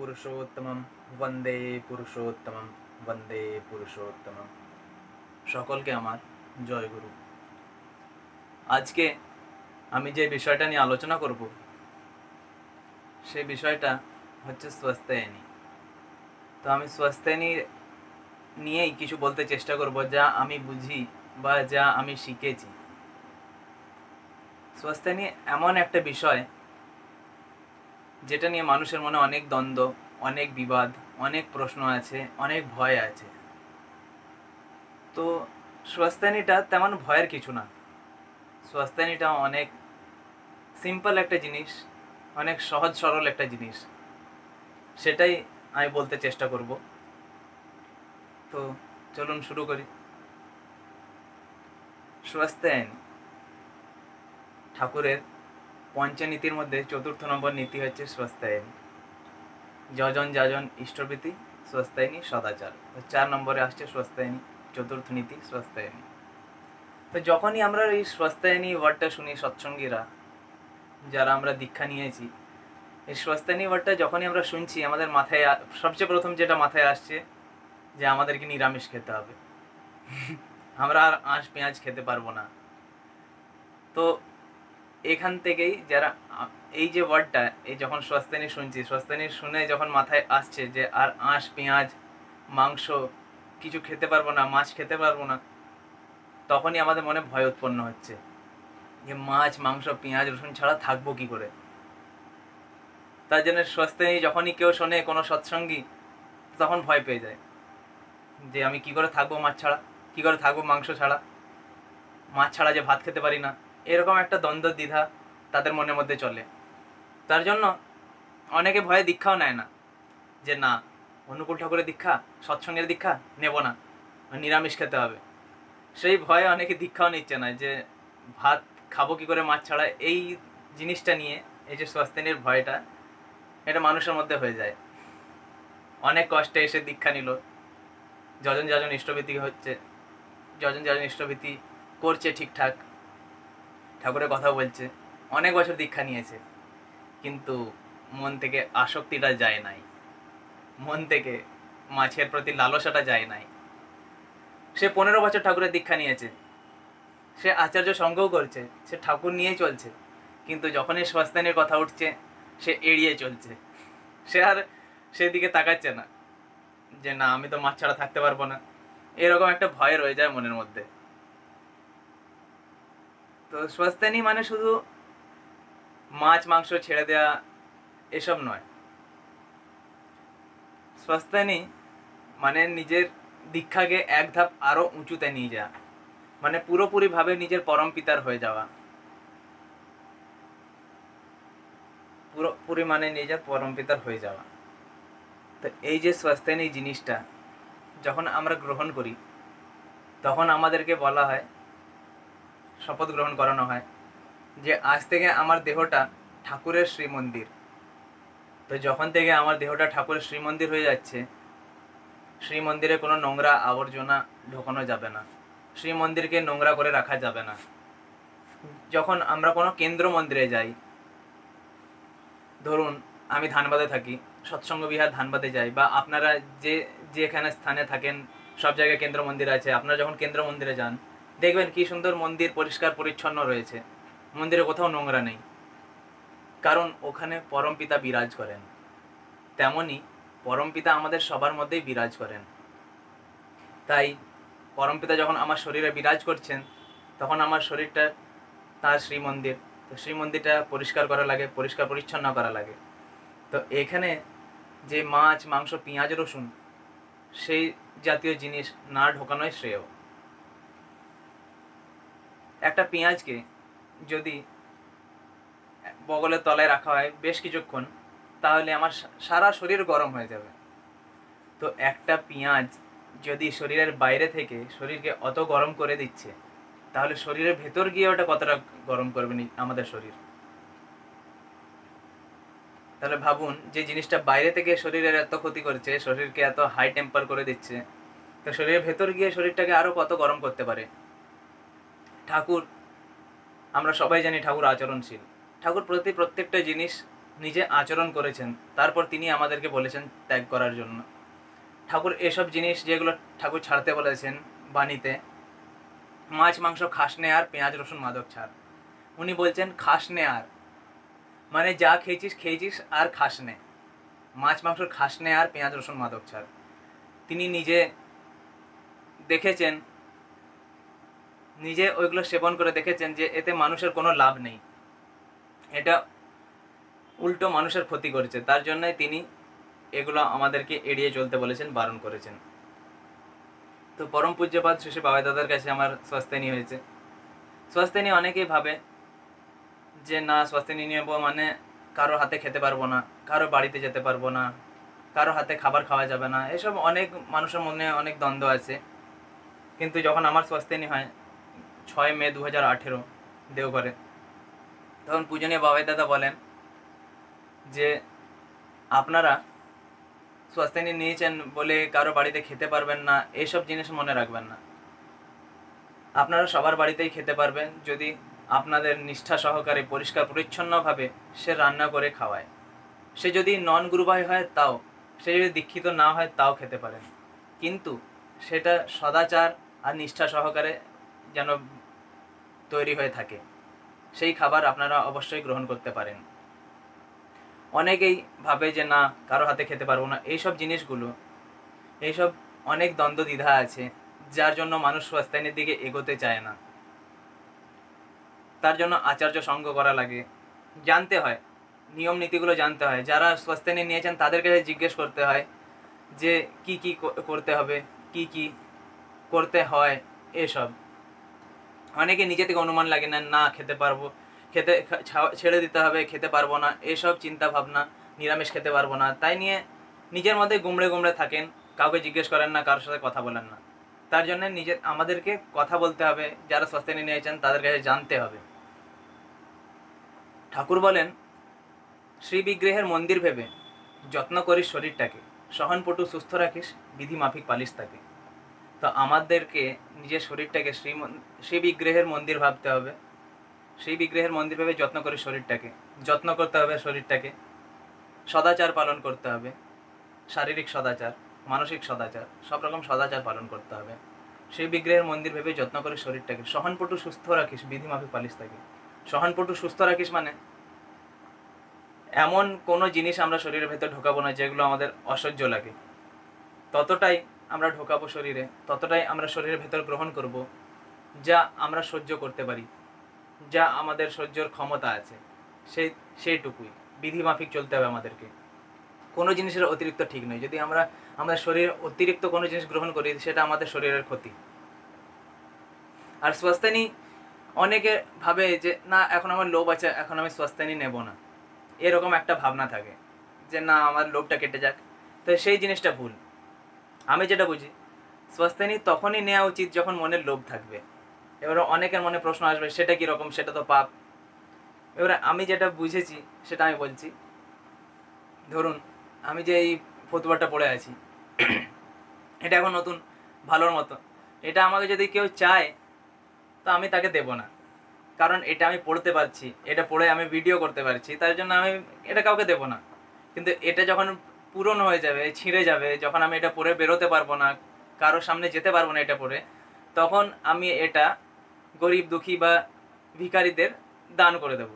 পুরুষোত্তমম বন্দে পুরুষোত্তমম বন্দে পুরুষোত্তমম। সকলকে আমার জয় গুরু। আজকে আমি যে বিষয়টা নিয়ে আলোচনা করব সেই বিষয়টা হচ্ছে স্বাস্থ্যায়নী। তো আমি স্বাস্থ্যায়নী নিয়েই কিছু বলতে চেষ্টা করব, যা আমি বুঝি বা যা আমি শিখেছি। স্বাস্থ্যায়নী এমন একটা বিষয় যেটা নিয়ে মানুষের মনে অনেক দ্বন্দ্ব, অনেক বিবাদ, অনেক প্রশ্ন আছে, অনেক ভয় আছে। তো স্বাস্থ্যায়নীটা তেমন ভয়ের কিছু না। স্বাস্থ্যায়নীটা অনেক সিম্পল একটা জিনিস, অনেক সহজ সরল একটা জিনিস, সেটাই আমি বলতে চেষ্টা করব। তো চলুন শুরু করি। স্বাস্থ্যায়নী ঠাকুরের পঞ্চনীতির মধ্যে ৪র্থ নম্বর নীতি হচ্ছে স্বাস্থ্যায়নী। যজন যাজন ইষ্টভৃতি স্বাস্থ্যায়নী সদাচার। 4 নম্বরে আসছে স্বাস্থ্যায়নী, ৪র্থ নীতি স্বাস্থ্যায়নী। তো যখনই আমরা এই স্বাস্থ্যায়নী ওয়ার্ডটা শুনি, সৎসঙ্গীরা যারা আমরা দীক্ষা নিয়েছি, এই স্বাস্থ্যায়নী ওয়ার্ডটা যখনই আমরা শুনছি, আমাদের মাথায় সবচেয়ে প্রথম যেটা মাথায় আসছে যে আমাদেরকে নিরামিষ খেতে হবে, আমরা আর আঁশ পেঁয়াজ খেতে পারবো না। তো এখান থেকেই যারা এই যে ওয়ার্ডটা, এই যখন স্বাস্থ্যায়নী শুনছি, স্বাস্থ্যায়নী শুনে যখন মাথায় আসছে যে আর আঁশ পেঁয়াজ মাংস কিছু খেতে পারবো না, মাছ খেতে পারবো না, তখনই আমাদের মনে ভয় উৎপন্ন হচ্ছে যে মাছ মাংস পেঁয়াজ রসুন ছাড়া থাকবো কি করে। তার জন্য স্বাস্থ্যায়নী যখনই কেউ শোনে, কোনো সৎসঙ্গী, তখন ভয় পেয়ে যায় যে আমি কি করে থাকবো মাছ ছাড়া, কি করে থাকবো মাংস ছাড়া, মাছ ছাড়া যে ভাত খেতে পারি না, এরকম একটা দ্বন্দ্ব দ্বিধা তাদের মনের মধ্যে চলে। তার জন্য অনেকে ভয়ে দীক্ষাও নেয় না, যে না অনুকূল ঠাকুরের দীক্ষা, সৎসঙ্গের দীক্ষা নেব না, নিরামিষ খেতে হবে। সেই ভয়ে অনেকে দীক্ষাও নিচ্ছে না, যে ভাত খাবো কি করে মাছ ছাড়া, এই জিনিসটা নিয়ে এই যে স্বাস্থ্যায়নীর ভয়টা, এটা মানুষের মধ্যে হয়ে যায়। অনেক কষ্টে এসে দীক্ষা নিল, যজন যাজন ইষ্টভৃতি হচ্ছে, যজন যাজন ইষ্টভৃতি করছে ঠিকঠাক, ঠাকুরের কথা বলছে, অনেক বছর দীক্ষা নিয়েছে, কিন্তু মন থেকে আসক্তিটা যায় নাই, মন থেকে মাছের প্রতি লালসাটা যায় নাই। সে 15 বছর ঠাকুরের দীক্ষা নিয়েছে, সে আচার্য সঙ্গও করছে, সে ঠাকুর নিয়েই চলছে, কিন্তু যখনই স্বাস্থ্যায়নীর কথা উঠছে সে এড়িয়ে চলছে, সে আর সেদিকে তাকাচ্ছে না, যে না আমি তো মাছ ছাড়া থাকতে পারবো না। এরকম একটা ভয় রয়ে যায় মনের মধ্যে। তো স্বাস্থ্যায়নী মানে শুধু মাছ মাংস ছেড়ে দেওয়া এসব নয়। স্বাস্থ্যায়নী মানে নিজের দীক্ষাকে এক ধাপ আরো উঁচুতে নিয়ে যাওয়া, মানে পুরোপুরিভাবে নিজের পরম পিতার হয়ে যাওয়া, পুরোপুরি মানে নিজের পরম পিতার হয়ে যাওয়া। তো এই যে স্বাস্থ্যায়নী জিনিসটা যখন আমরা গ্রহণ করি, তখন আমাদেরকে বলা হয়, শপথ গ্রহণ করানো হয় যে আজ থেকে আমার দেহটা ঠাকুরের শ্রীমন্দির। তো যখন থেকে আমার দেহটা ঠাকুরের শ্রীমন্দির হয়ে যাচ্ছে, শ্রীমন্দিরে কোনো নোংরা আবর্জনা ঢোকানো যাবে না, শ্রীমন্দিরকে নোংরা করে রাখা যাবে না। যখন আমরা কোনো কেন্দ্র মন্দিরে যাই, ধরুন আমি ধানবাদে থাকি, সৎসঙ্গ বিহার ধানবাদে যাই, বা আপনারা যেখানে স্থানে থাকেন সব জায়গায় কেন্দ্র মন্দির আছে, আপনারা যখন কেন্দ্র মন্দিরে যান দেখবেন কি সুন্দর মন্দির, পরিষ্কার পরিচ্ছন্ন রয়েছে, মন্দিরে কোথাও নোংরা নেই, কারণ ওখানে পরমপিতা বিরাজ করেন। তেমনি পরমপিতা আমাদের সবার মধ্যেই বিরাজ করেন। তাই পরমপিতা যখন আমার শরীরে বিরাজ করছেন, তখন আমার শরীরটা তার শ্রীমন্দির, তো শ্রীমন্দিরটা পরিষ্কার করা লাগে, পরিষ্কার পরিচ্ছন্ন করা লাগে। তো এখানে যে মাছ মাংস পেঁয়াজ রসুন সেই জাতীয় জিনিস না ঢোকানোই শ্রেয়। একটা পেঁয়াজকে যদি বগলের তলায় রাখা হয় বেশ কিছুক্ষণ, তাহলে আমার সারা শরীর গরম হয়ে যাবে। তো একটা পেঁয়াজ যদি শরীরের বাইরে থেকে শরীরকে অত গরম করে দিচ্ছে, তাহলে শরীরের ভেতর গিয়ে ওটা কতটা গরম করবে আমাদের শরীর। তাহলে ভাবুন, যে জিনিসটা বাইরে থেকে শরীরের এত ক্ষতি করছে, শরীরকে এত হাই টেম্পার করে দিচ্ছে, তো শরীরের ভেতর গিয়ে শরীরটাকে আরো কত গরম করতে পারে। ঠাকুর, আমরা সবাই জানি ঠাকুর আচরণশীল, ঠাকুর প্রত্যেকটা জিনিস নিজে আচরণ করেছেন, তারপর তিনি আমাদেরকে বলেছেন ত্যাগ করার জন্য। ঠাকুর এসব জিনিস যেগুলো ঠাকুর ছাড়তে বলেছেন বাণীতে, মাছ মাংস খাস নে আর পেঁয়াজ রসুন মাদক ছাড়। উনি বলছেন খাস নে আর, মানে যা খেয়েছিস খেয়েছিস আর খাস নে, মাছ মাংস খাস নে আর পেঁয়াজ রসুন মাদক ছাড়। তিনি নিজে দেখেছেন, নিজে ওইগুলো সেবন করে দেখেছেন যে এতে মানুষের কোনো লাভ নেই, এটা উল্টো মানুষের ক্ষতি করেছে। তার জন্যই তিনি এগুলো আমাদেরকে এড়িয়ে চলতে বলেছেন, বারণ করেছেন। তো পরম পূজ্যপাদ শ্রী শ্রী বাবাই দাদার কাছে আমার স্বস্তিনী হয়েছে। স্বস্তিনী অনেকেই ভাবে যে না, স্বস্তিনী নেব মানে কারো হাতে খেতে পারবো না, কারো বাড়িতে যেতে পারবো না, কারো হাতে খাবার খাওয়া যাবে না, এসব অনেক মানুষের মনে অনেক দ্বন্দ্ব আছে। কিন্তু যখন আমার স্বস্তিনী হয় 6 মে 2018 দেওঘরে, তখন পূজনীয় বাবাই দাদা বলেন যে আপনারা স্বস্তিনী নিয়েছেন বলে কারো বাড়িতে খেতে পারবেন না, এইসব জিনিস মনে রাখবেন না। আপনারা সবার বাড়িতেই খেতে পারবেন যদি আপনাদের নিষ্ঠা সহকারে পরিষ্কার পরিচ্ছন্নভাবে সে রান্না করে খাওয়ায়। সে যদি নন গুরুভাই হয় তাও, সে যদি দীক্ষিত না হয় তাও খেতে পারেন, কিন্তু সেটা সদাচার আর নিষ্ঠা সহকারে যেন তৈরি হয়ে থাকে, সেই খাবার আপনারা অবশ্যই গ্রহণ করতে পারেন। অনেকেই ভাবে যে না, কারো হাতে খেতে পারবো না, এইসব জিনিসগুলো, এইসব অনেক দ্বন্দ্ব দ্বিধা আছে, যার জন্য মানুষ স্বস্তিনীর দিকে এগোতে চায় না। তার জন্য আচার্য সঙ্গ করা লাগে, জানতে হয়, নিয়ম নীতিগুলো জানতে হয়। যারা স্বস্তিনী নিয়েছেন তাদের কাছে জিজ্ঞেস করতে হয় যে কি কি করতে হবে, কি কি করতে হয়। এসব অনেকে নিজে থেকে অনুমান লাগে না, না খেতে পারবো, খেতে ছেড়ে দিতে হবে, খেতে পারবো না, এসব চিন্তা ভাবনা, নিরামিষ খেতে পারবো না, তাই নিয়ে নিজের মধ্যে গুমড়ে গুমড়ে থাকেন, কাউকে জিজ্ঞেস করেন না, কারোর সাথে কথা বলেন না। তার জন্য আমাদেরকে কথা বলতে হবে, যারা স্বস্তিনী নিয়েছেন তাদের কাছে জানতে হবে। ঠাকুর বলেন, শ্রী বিগ্রহের মন্দির ভেবে যত্ন করিস শরীরটাকে, সহনপটু সুস্থ রাখিস, বিধি মাফিক পালিস তাকে। তো আমাদেরকে নিজের শরীরটাকে শ্রী বিগ্রহের মন্দির ভাবতে হবে, সেই বিগ্রহের মন্দির ভেবে যত্ন করিস শরীরটাকে, যত্ন করতে হবে শরীরটাকে, সদাচার পালন করতে হবে, শারীরিক সদাচার, মানসিক সদাচার, সব রকম সদাচার পালন করতে হবে। সেই বিগ্রহের মন্দির ভেবে যত্ন করিস শরীরটাকে, সহনপটু সুস্থ রাখিস, বিধি মাফিক পালিস তাকে। সহনপটু সুস্থ রাখিস মানে এমন কোনো জিনিস আমরা শরীরের ভেতর ঢোকাবো না যেগুলো আমাদের অসহ্য লাগে, ততটাই আমরা ঢোকাবো শরীরে, ততটাই আমরা শরীরের ভেতর গ্রহণ করব যা আমরা সহ্য করতে পারি, যা আমাদের সহ্যর ক্ষমতা আছে, সেইটুকুই। বিধি মাফিক চলতে হবে আমাদেরকে, কোনো জিনিসের অতিরিক্ত ঠিক নয়। যদি আমরা আমাদের শরীরে অতিরিক্ত কোনো জিনিস গ্রহণ করি, সেটা আমাদের শরীরের ক্ষতি। আর স্বস্তিনী, অনেকে ভাবে যে না, এখন আমার লোভ আছে, এখন আমি স্বস্তিনী নেব না, এরকম একটা ভাবনা থাকে যে না, আমার লোভটা কেটে যাক। তো সেই জিনিসটা ভুল। আমি যেটা বুঝি, স্বস্তিনী তখনই নেওয়া উচিত যখন মনের লোভ থাকবে। এবারে অনেকের মনে প্রশ্ন আসবে, সেটা কীরকম, সেটা তো পাপ। এবারে আমি যেটা বুঝেছি সেটা আমি বলছি। ধরুন আমি যে এই ফতুয়াটা পড়ে আছি, এটা এখন নতুন, ভালোর মতো, এটা আমাকে যদি কেউ চায় তো আমি তাকে দেব না, কারণ এটা আমি পড়তে পারছি, এটা পড়ে আমি ভিডিও করতে পারছি, তার জন্য আমি এটা কাউকে দেব না। কিন্তু এটা যখন পুরনো হয়ে যাবে, ছিঁড়ে যাবে, যখন আমি এটা পড়ে বেরোতে পারবো না, কারোর সামনে যেতে পারবো না এটা পড়ে, তখন আমি এটা গরিব দুঃখী বা ভিখারিদের দান করে দেব।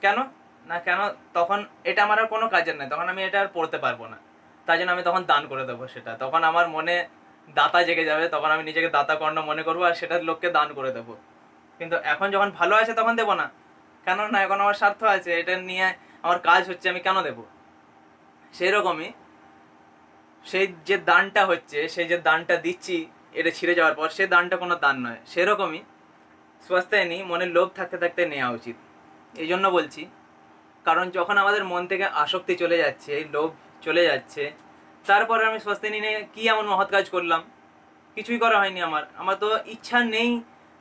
কেন না, কেন তখন এটা আমার আর কোনো কাজের নেই, তখন আমি এটা আর পড়তে পারবো না, তাই জন্য আমি তখন দান করে দেবো সেটা। তখন আমার মনে দাতা জেগে যাবে, তখন আমি নিজেকে দাতা কর্ণ মনে করবো আর সেটা লোককে দান করে দেবো। কিন্তু এখন যখন ভালো আছে তখন দেবো না, কেন না, এখন আমার স্বার্থ আছে, এটা নিয়ে আমার কাজ হচ্ছে, আমি কেন দেব। সেই রকমই সেই যে দানটা হচ্ছে, সেই যে দানটা দিচ্ছি এটা ছিঁড়ে যাওয়ার পর, সেই দানটা কোনো দান নয়। সেরকমই স্বস্তিনী মনের লোভ থাকতে থাকতে নেওয়া উচিত। এই জন্য বলছি, কারণ যখন আমাদের মন থেকে আসক্তি চলে যাচ্ছে, লোভ চলে যাচ্ছে, তারপরে আমি স্বস্তিনী নিয়ে কী এমন মহৎ কাজ করলাম? কিছুই করা হয়নি। আমার তো ইচ্ছা নেই,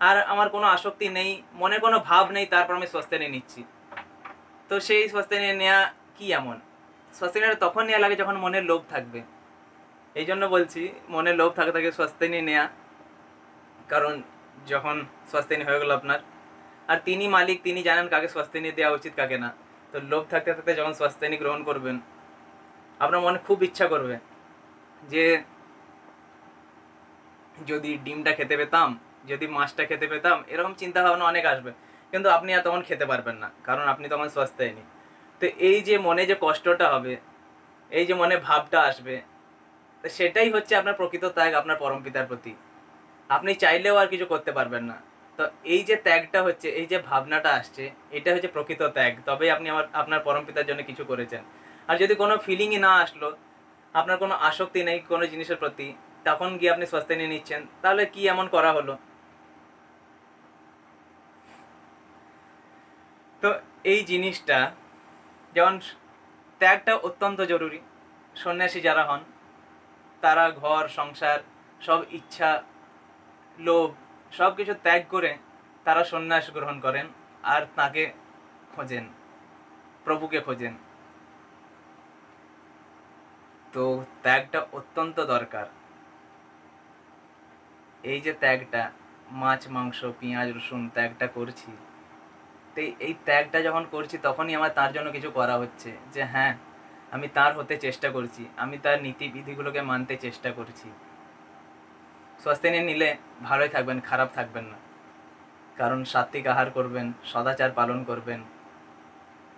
আর আমার কোনো আসক্তি নেই, মনে কোনো ভাব নেই, তারপর আমি স্বস্তিনী নিচ্ছি। তো সেই স্বস্তিনী নেওয়া কি এমন? স্বস্তিনীটা তখন নেওয়া লাগে যখন মনের লোভ থাকবে। এই জন্য বলছি, মনের লোভ থাকে থাকে স্বস্তিনী নেওয়া, কারণ যখন স্বস্তিনী হয়ে গেল আপনার, আর তিনি মালিক, তিনি জানেন কাকে স্বস্তিনী দেওয়া উচিত কাকে না। তো লোভ থাকতে থাকতে যখন স্বাস্থ্যায়নী গ্রহণ করবেন, আপনার মনে খুব ইচ্ছা করবে যে যদি ডিমটা খেতে পেতাম, যদি মাছটা খেতে পেতাম, এরকম চিন্তা ভাবনা অনেক আসবে। কিন্তু আপনি আর তখন খেতে পারবেন না, কারণ আপনি তখন স্বাস্থ্যায়নী। তো এই যে মনে যে কষ্টটা হবে, এই যে মনে ভাবটা আসবে, তো সেটাই হচ্ছে আপনার প্রকৃত ত্যাগ আপনার পরম পিতার প্রতি। আপনি চাইলেও আর কিছু করতে পারবেন না। তো এই যে ত্যাগটা হচ্ছে, এই যে ভাবনাটা আসছে, এটা হচ্ছে প্রকৃত ত্যাগ। তবেই আপনি আপনার পরম পিতার জন্য কিছু করেছেন। আর যদি কোনো ফিলিংই না আসলো, আপনার কোনো আসক্তি নেই কোনো জিনিসের প্রতি, তখন গিয়ে আপনি স্বাস্থ্যায়নী নিচ্ছেন, তাহলে কি এমন করা হলো? তো এই জিনিসটা, যেমন ত্যাগটা অত্যন্ত জরুরি। সন্ন্যাসী যারা হন, তারা ঘর সংসার সব ইচ্ছা লোভ সব কিছু ত্যাগ করে তারা সন্ন্যাস গ্রহণ করেন, আর তাকে খোঁজেন, প্রভুকে খোঁজেন। তো ত্যাগটা অত্যন্ত দরকার। এই যে ত্যাগটা, মাছ মাংস পেঁয়াজ রসুন ত্যাগটা করছি, তো এই ত্যাগটা যখন করছি তখনই আমার তার জন্য কিছু করা হচ্ছে, যে হ্যাঁ আমি তার হতে চেষ্টা করছি, আমি তার নীতিবিধিগুলোকে মানতে চেষ্টা করছি। স্বাস্থ্যায়নী নিলে ভালোই থাকবেন, খারাপ থাকবেন না। কারণ সাত্বিক আহার করবেন, সদাচার পালন করবেন,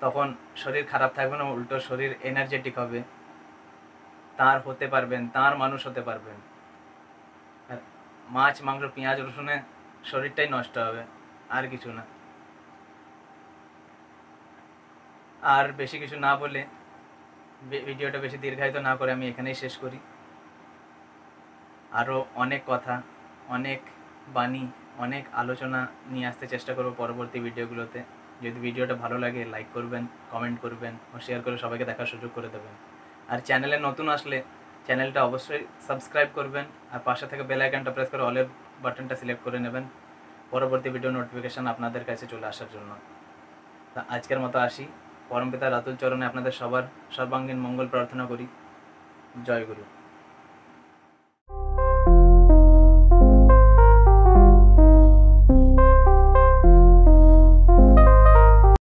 তখন শরীর খারাপ থাকবে না, উল্টো শরীর এনার্জেটিক হবে, তার হতে পারবেন, তার মানুষ হতে পারবেন। আর মাছ মাংস পেঁয়াজ রসুনে শরীরটাই নষ্ট হবে, আর কিছু না। আর বেশি কিছু না বলে, ভিডিওটা বেশি দীর্ঘায়িত না করে আমি এখানেই শেষ করি। আরও অনেক কথা, অনেক বাণী, অনেক আলোচনা নিয়ে আসতে চেষ্টা করব পরবর্তী ভিডিওগুলোতে। যদি ভিডিওটা ভালো লাগে লাইক করবেন, কমেন্ট করবেন ও শেয়ার করে সবাইকে দেখার সুযোগ করে দেবেন। আর চ্যানেলে নতুন আসলে চ্যানেলটা অবশ্যই সাবস্ক্রাইব করবেন, আর পাশে থেকে বেল আইকনটা প্রেস করে অলের বাটনটা সিলেক্ট করে নেবেন পরবর্তী ভিডিও নোটিফিকেশান আপনাদের কাছে চলে আসার জন্য। তা আজকের মতো আসি। পরমপিতার আতুল চরণে আপনাদের সবার সর্বাঙ্গীন মঙ্গল প্রার্থনা করি। জয় গুরু।